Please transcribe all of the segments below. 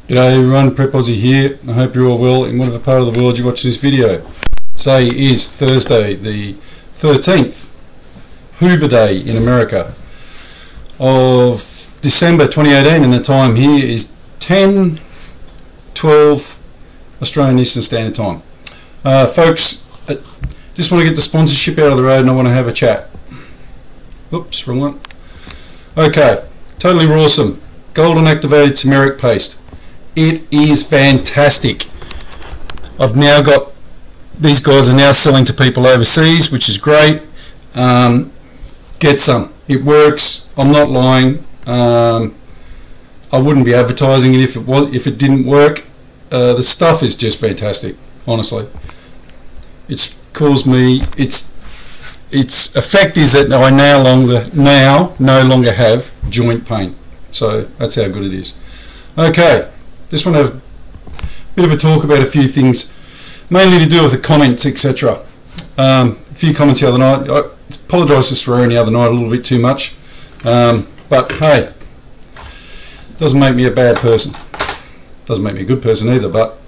G'day everyone, Prep Aussie here. I hope you're all well in whatever part of the world you watch this video. Today is Thursday the 13th, Hoover Day in America, of December 2018, and the time here is 10:12 Australian Eastern Standard Time. Folks, just want to get the sponsorship out of the road and I want to have a chat. Oops, wrong one. Okay, totally awesome. Golden activated turmeric paste. It is fantastic. I've now got, these guys are now selling to people overseas, which is great. Get some. It works. I'm not lying. I wouldn't be advertising it if it didn't work. The stuff is just fantastic, honestly. It's caused me, its effect is that I no longer have joint pain. So that's how good it is. Okay. Just want to have a bit of a talk about a few things, mainly to do with the comments, etc. A few comments the other night. I apologise for swearing the other night a little bit too much, but hey, doesn't make me a bad person. Doesn't make me a good person either, but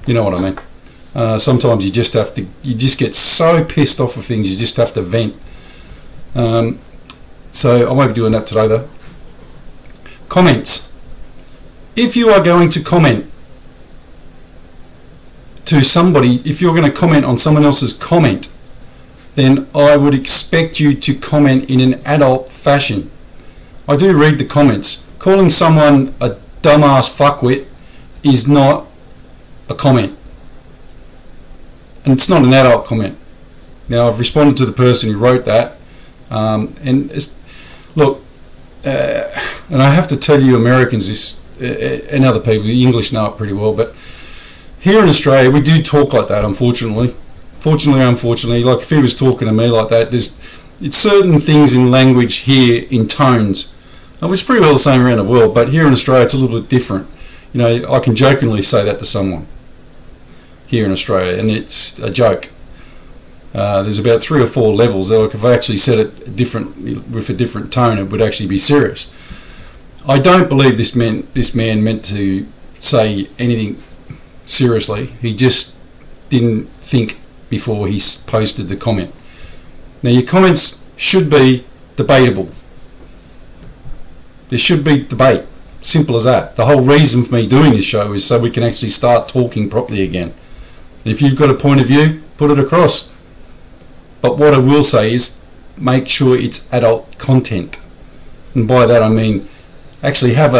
you know what I mean. Sometimes you just get so pissed off of things, you just have to vent. So I won't be doing that today though. Comments. If you are going to comment to somebody, if you're going to comment on someone else's comment, then I would expect you to comment in an adult fashion. I do read the comments. Calling someone a dumbass fuckwit is not a comment. And it's not an adult comment. Now, I've responded to the person who wrote that. Look, and I have to tell you Americans this, and other people, the English know it pretty well, but here in Australia we do talk like that, unfortunately. Unfortunately, like if he was talking to me like that, it's certain things in language here, in tones, which is pretty well the same around the world, but here in Australia it's a little bit different. You know, I can jokingly say that to someone here in Australia and it's a joke. There's about 3 or 4 levels. Like if I actually said it with a different tone, it would actually be serious. I don't believe this man meant to say anything seriously. He just didn't think before he posted the comment. Now your comments should be debatable. There should be debate. Simple as that. The whole reason for me doing this show is so we can actually start talking properly again. And if you've got a point of view, put it across. But what I will say is make sure it's adult content. And by that I mean actually have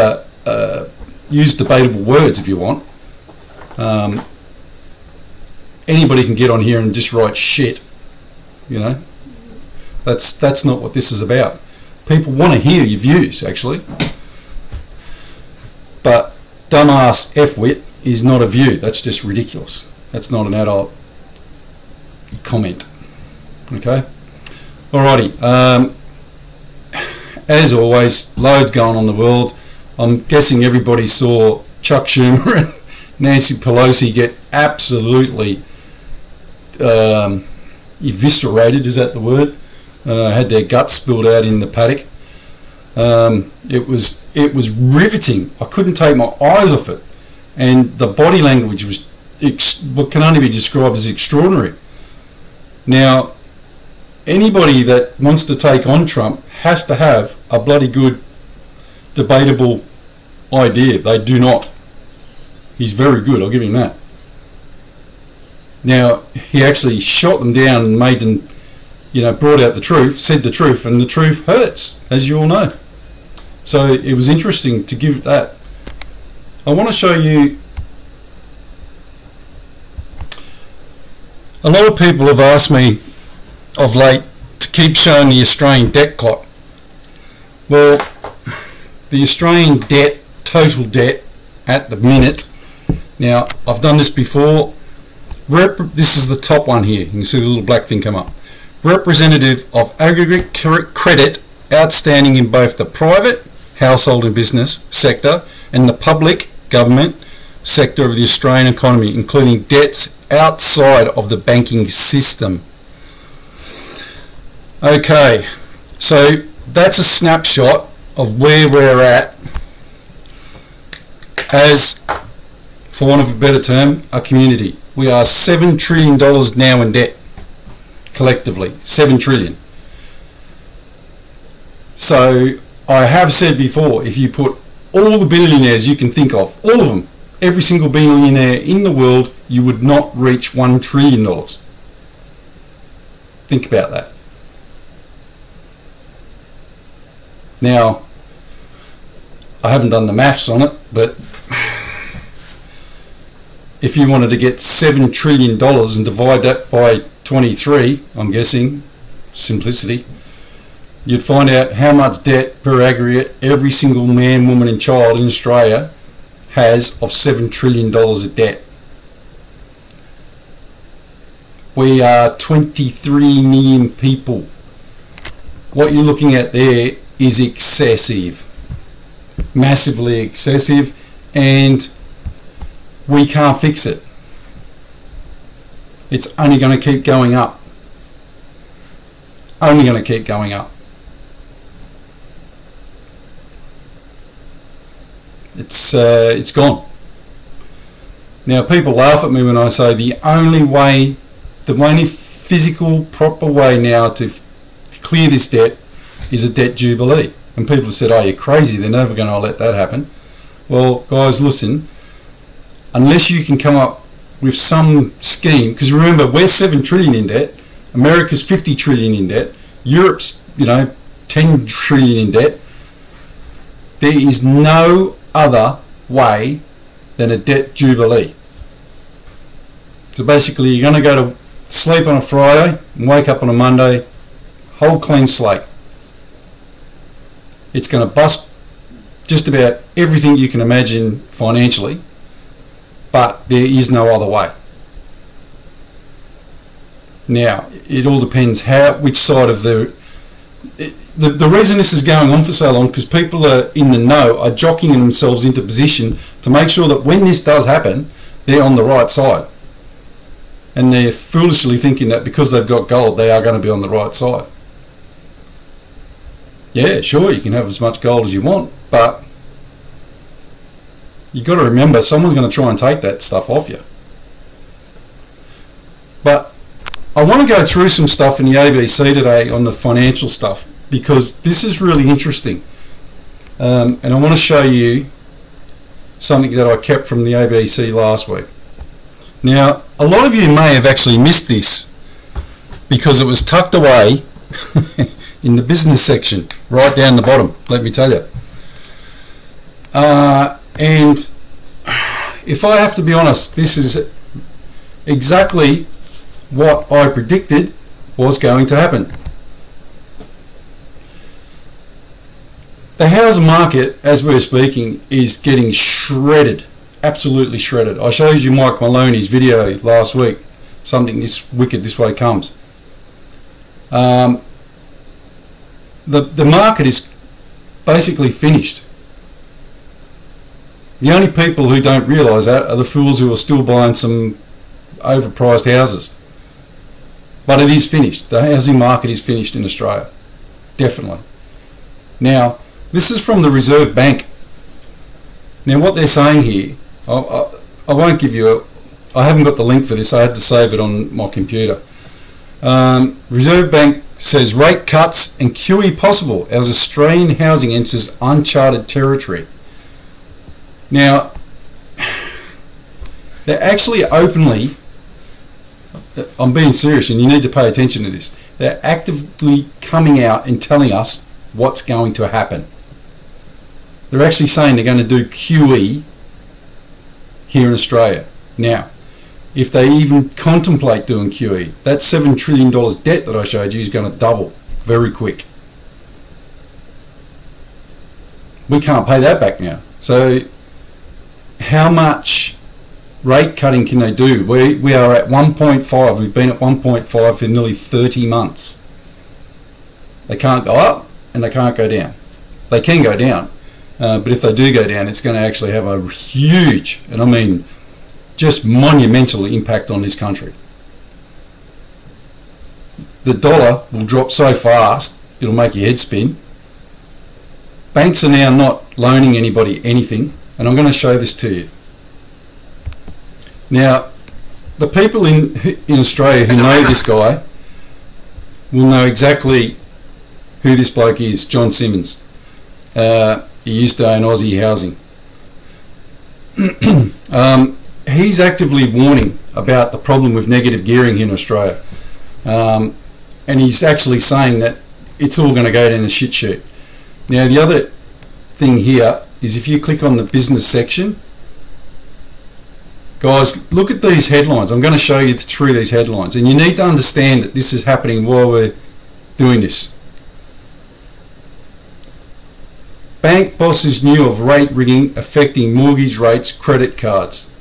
use debatable words if you want. Anybody can get on here and just write shit. You know, that's not what this is about. People want to hear your views actually, but dumbass f-wit is not a view. That's just ridiculous. That's not an adult comment. Okay, alrighty. As always, loads going on in the world. I'm guessing everybody saw Chuck Schumer and Nancy Pelosi get absolutely eviscerated. Is that the word? Had their guts spilled out in the paddock. It was riveting. I couldn't take my eyes off it, and the body language was what can only be described as extraordinary. Now, anybody that wants to take on Trump has to have a bloody good debatable idea. They do not. He's very good, I'll give him that. Now, he actually shot them down and made them, brought out the truth, said the truth, and the truth hurts, as you all know. So it was interesting to give that. I want to show you. A lot of people have asked me of late to keep showing the Australian debt clock. Well, the Australian debt, total debt at the minute, now I've done this before, this is the top one here, you can see the little black thing come up. Representative of aggregate credit outstanding in both the private, household and business sector and the public, government sector of the Australian economy, including debts outside of the banking system. Okay, so that's a snapshot of where we're at as, for want of a better term, a community. We are $7 trillion now in debt, collectively. $7 trillion. So I have said before, if you put all the billionaires you can think of, all of them, every single billionaire in the world, you would not reach $1 trillion. Think about that. Now, I haven't done the maths on it, but if you wanted to get $7 trillion and divide that by 23, I'm guessing, simplicity, you'd find out how much debt per aggregate every single man, woman and child in Australia has of $7 trillion of debt. We are 23 million people. What you're looking at there is excessive, massively excessive, and we can't fix it. It's only going to keep going up. Only going to keep going up. It's gone. Now people laugh at me when I say the only physical proper way now to clear this debt is a debt jubilee. And people have said, oh, you're crazy, they're never going to let that happen. Well, guys, listen, unless you can come up with some scheme, because remember, we're 7 trillion in debt, America's 50 trillion in debt, Europe's 10 trillion in debt. There is no other way than a debt jubilee. So basically, you're going to go to sleep on a Friday and wake up on a Monday, whole clean slate. It's going to bust just about everything you can imagine financially, but there is no other way. Now, it all depends which side of the reason this is going on for so long, because people are in the know, are jockeying themselves into position to make sure that when this does happen, they're on the right side. And they're foolishly thinking that because they've got gold, they are going to be on the right side. Yeah, sure, you can have as much gold as you want, but you've got to remember someone's going to try and take that stuff off you. But I want to go through some stuff in the ABC today on the financial stuff, because this is really interesting. And I want to show you something that I kept from the ABC last week. Now, a lot of you may have actually missed this because it was tucked away in the business section, right down the bottom, let me tell you. And if I have to be honest, this is exactly what I predicted was going to happen. The housing market, as we're speaking, is getting shredded, absolutely shredded. I showed you Mike Maloney's video last week, something this wicked this way comes. The market is basically finished. The only people who don't realise that are the fools who are still buying some overpriced houses. But it is finished. The housing market is finished in Australia, definitely. Now, this is from the Reserve Bank. Now, what they're saying here, I won't give you I haven't got the link for this. I had to save it on my computer. Reserve Bank says rate cuts and QE possible as Australian housing enters uncharted territory. Now, they're actually openly, I'm being serious and you need to pay attention to this, they're actively coming out and telling us what's going to happen. They're actually saying they're going to do QE here in Australia. Now, if they even contemplate doing QE, that $7 trillion debt that I showed you is going to double very quick. We can't pay that back now. So how much rate cutting can they do? We are at 1.5. We've been at 1.5 for nearly 30 months. They can't go up and they can't go down. They can go down, but if they do go down, it's going to actually have a huge, and I mean just monumental impact on this country. The dollar will drop so fast it'll make your head spin. Banks are now not loaning anybody anything. And I'm going to show this to you. Now, the people in Australia who know this guy will know exactly who this bloke is, John Simmons. He used to own Aussie Housing. He's actively warning about the problem with negative gearing in Australia. And he's actually saying that it's all going to go down the shit chute. Now, the other thing here is if you click on the business section, guys, look at these headlines. I'm going to show you through these headlines, and you need to understand that this is happening while we're doing this. Bank bosses knew of rate rigging affecting mortgage rates, credit cards.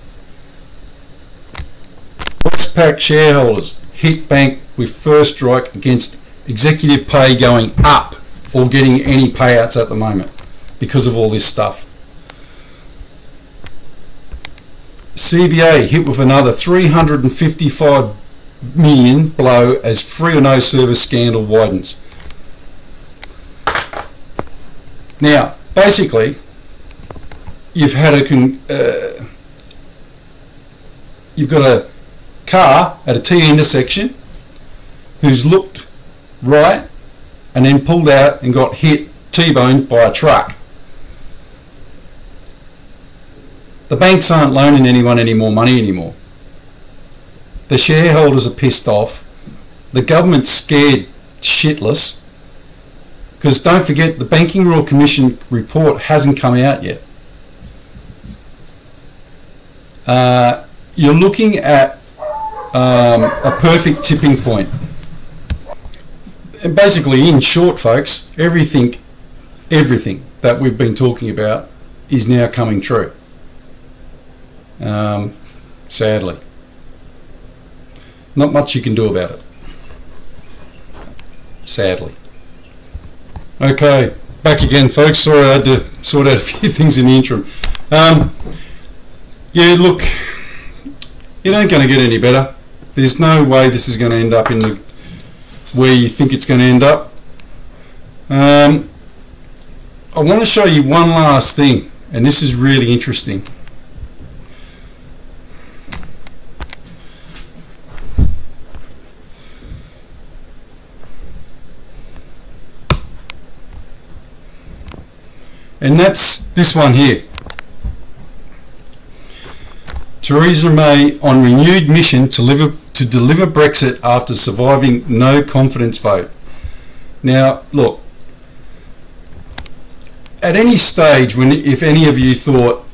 Westpac shareholders hit bank with first strike against executive pay going up or getting any payouts at the moment because of all this stuff. CBA hit with another 355 million blow as free or no service scandal widens. Now, basically, you've had you've got a car at a T intersection who's looked right and then pulled out and got hit, T-boned by a truck. The banks aren't loaning anyone any more money anymore. The shareholders are pissed off. The government's scared shitless. Because don't forget, the Banking Royal Commission report hasn't come out yet. You're looking at a perfect tipping point. And basically, in short, folks, everything that we've been talking about is now coming true. Sadly. Not much you can do about it. Sadly. Okay, back again, folks. Sorry, I had to sort out a few things in the interim. Yeah, look, it ain't going to get any better. There's no way this is going to end up in the where you think it's going to end up. I want to show you one last thing, and this is really interesting. And that's this one here. Theresa May on renewed mission to deliver Brexit after surviving no confidence vote. Now, look, at any stage, if any of you thought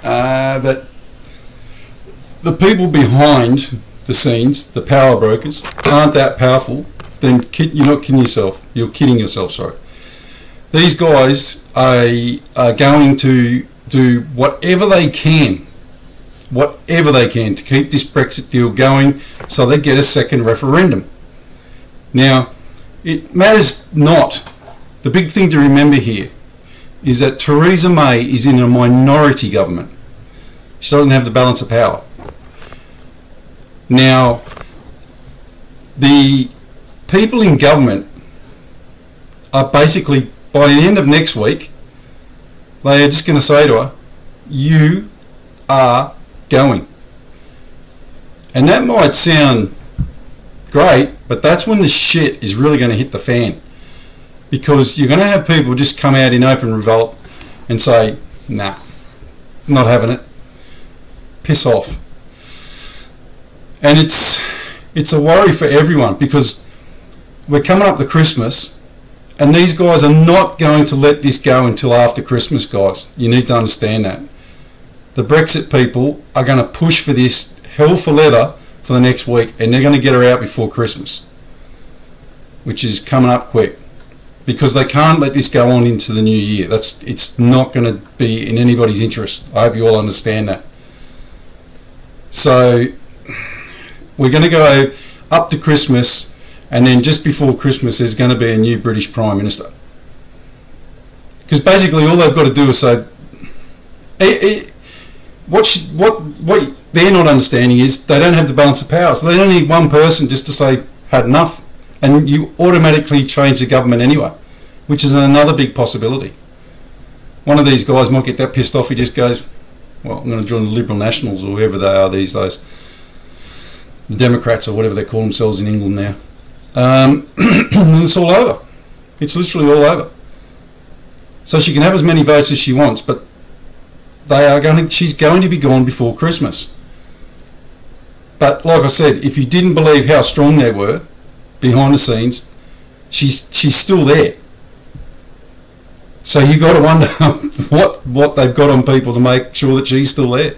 that the people behind the scenes, the power brokers, aren't that powerful, then you're not kidding yourself. You're kidding yourself, sorry. These guys are going to do whatever they can to keep this Brexit deal going so they get a second referendum. Now, it matters not. The big thing to remember here is that Theresa May is in a minority government. She doesn't have the balance of power. Now, the people in government are basically, by the end of next week, they are just going to say to her, you are going. And that might sound great, but that's when the shit is really going to hit the fan. Because you're going to have people just come out in open revolt and say, nah, not having it. Piss off. And it's a worry for everyone because we're coming up to Christmas. And these guys are not going to let this go until after Christmas, guys. You need to understand that. The Brexit people are going to push for this hell for leather for the next week, and they're going to get her out before Christmas, which is coming up quick, because they can't let this go on into the new year. It's not going to be in anybody's interest. I hope you all understand that. So we're going to go up to Christmas. And then just before Christmas, there's going to be a new British Prime Minister. Because basically all they've got to do is say, what they're not understanding is they don't have the balance of power. So they don't need one person just to say, had enough. And you automatically change the government anyway, which is another big possibility. one of these guys might get that pissed off, he just goes, well, I'm going to join the Liberal Nationals or whoever they are these days, the Democrats or whatever they call themselves in England now. And it's all over. It's literally all over. So she can have as many votes as she wants, but she's going to be gone before Christmas. But like I said, if you didn't believe how strong they were behind the scenes, she's still there. So you got to wonder what they've got on people to make sure that she's still there.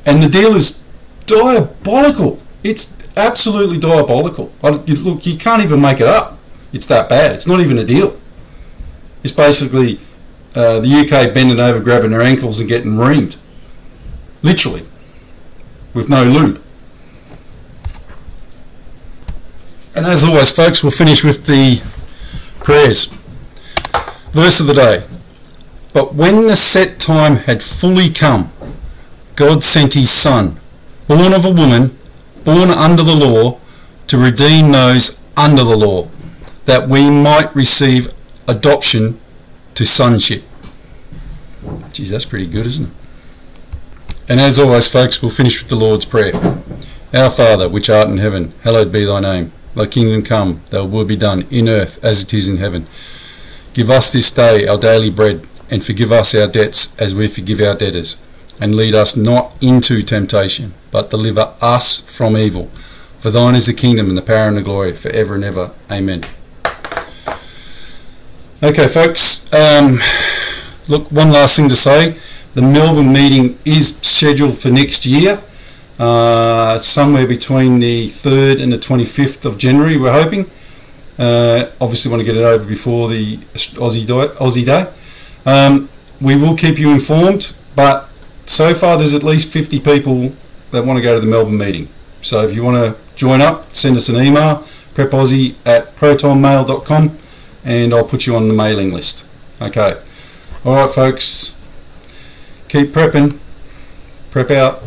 And the deal is diabolical. It's absolutely diabolical. Look, you can't even make it up. It's that bad. It's not even a deal. It's basically the UK bending over, grabbing their ankles and getting reamed. Literally. With no lube. And as always, folks, we'll finish with the prayers. Verse of the day. But when the set time had fully come, God sent his Son, born of a woman, born under the law, to redeem those under the law, that we might receive adoption to sonship. Geez, that's pretty good, isn't it? And as always, folks, we'll finish with the Lord's Prayer. Our Father, which art in heaven, hallowed be thy name. Thy kingdom come, thy will be done, in earth as it is in heaven. Give us this day our daily bread, and forgive us our debts as we forgive our debtors. And lead us not into temptation, but deliver us from evil. For thine is the kingdom and the power and the glory, for ever and ever. Amen. Okay, folks. Look, one last thing to say. The Melbourne meeting is scheduled for next year, somewhere between the 3rd and the 25th of January, we're hoping. Obviously want to get it over before the Aussie Day. We will keep you informed, but so far there's at least 50 people that want to go to the Melbourne meeting. So if you want to join up, send us an email, prepaussie@protonmail.com, and I'll put you on the mailing list. Okay. Alright, folks. Keep prepping. Prep out.